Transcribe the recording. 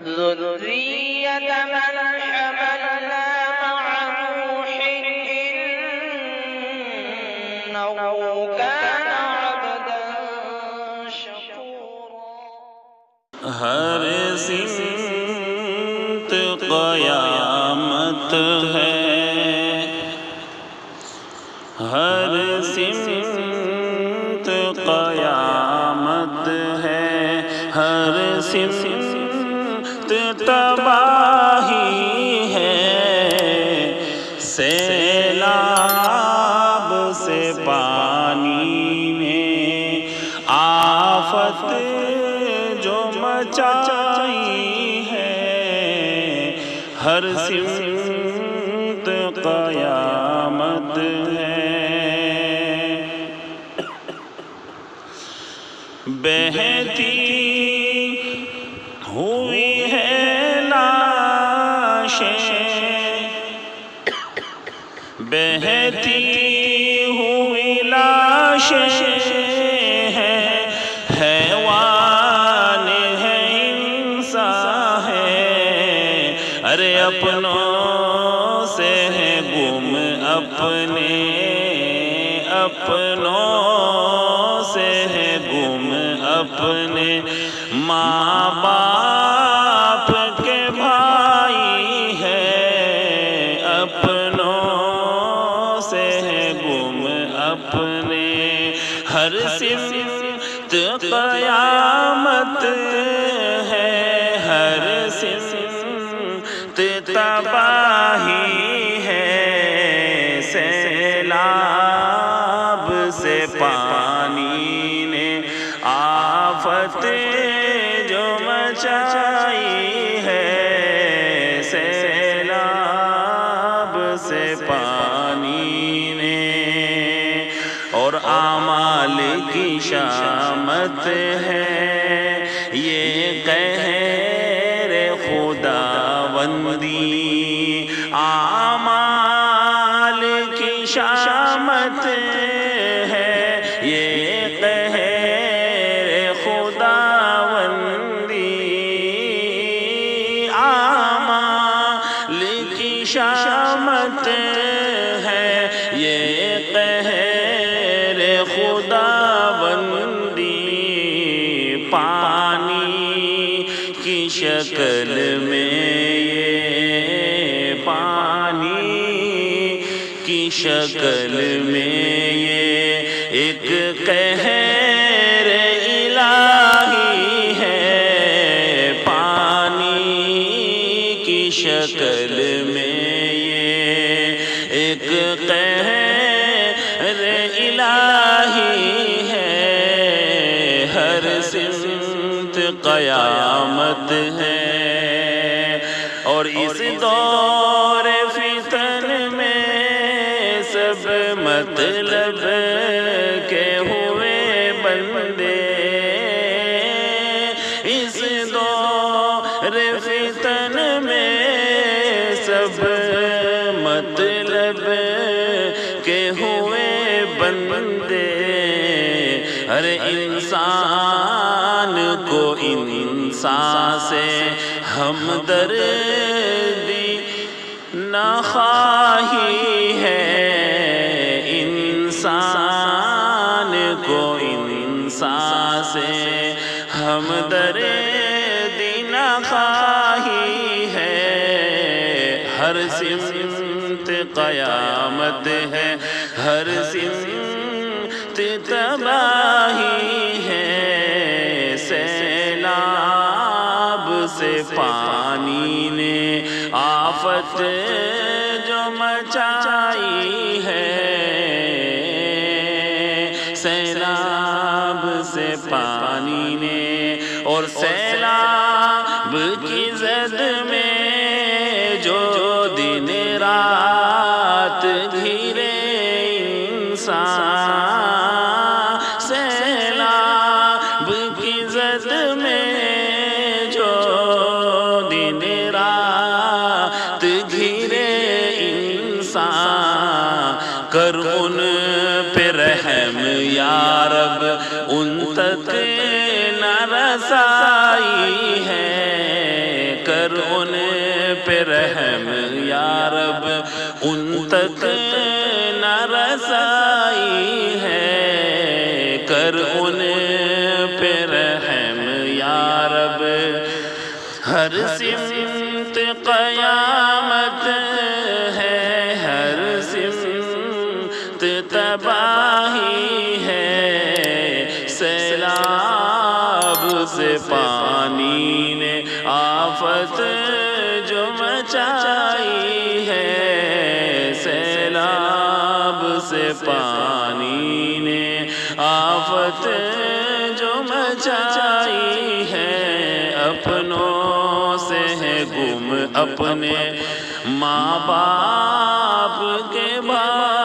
ذرية من حملنا مع نوح إنه كان عبدا شكورا. ہر سمت قیامت ہے، ہر سمت قیامت ہے، ہر سمت تباہی ہے، سیلاب سے پانی نے آفت جو مچائی ہے، ہر سمت قیامت ہے، بہتی ہوئی ہے لاشیں، بہتی ہوئی لاشیں ہیں، حیوان ہے انسان ہے، ارے اپنوں سے ہے گم اپنے، اپنوں سے ہے گم اپنے، ماں باپ کے بھائی ہے، اپنوں سے ہے گم اپنے، ہر سمت قیامت ہے، ہر سمت تباہی ہے، سیلاب سے پانی نے آفت جو مچائی ہے، سیلاب سے پانی نے، اور اعمال کی شامت ہے، یہ قہر خداوندی، اعمال کی شامت ہے، یہ قہر خداوندی، اعمال کی شامت ہے، یہ قہر خداوندی، پانی کی شکل میں یہ، پانی کی شکل میں یہ ایک قہر الہی ہے، پانی کی شکل میں یہ ایک قہر الہی ہے، ہر سمت قیامت ہے، اور اس دور فتن میں سب مطلب کے ہوئے بندے، اس دور فتن میں سب مطلب کے ہوئے بندے، ہر انسان کو انسان سے ہمدردی نہ خواہی ہے، انسان کو انسان سے ہمدردی نہ خواہی ہے، ہر سمت قیامت ہے، ہر سمت تباہی ہے، سیلاب سے پانی نے آفت جو مچائی ہے، سیلاب سے پانی نے، اور سیلاب کی زد میں جو دن رات گھرے انسان، سیلاب کی زد میں جو دن رات گھرے انسان، کر ان پہ رحم یا رب، ان تک نہ رسائی ہے، کر ان پہ رحم یا رب، ان تک نہ رسائی ہے، کر ان پہ رحم یا رب۔ ہر سمت قیامت ہے، ہر سمت تباہی ہے، سیلاب سے پانی نے آفت جو مچائی ہے، سیلاب سے پانی نے آفت جو مچائی ہے، اپنوں سے ہے گم اپنے ماں باپ کے بعد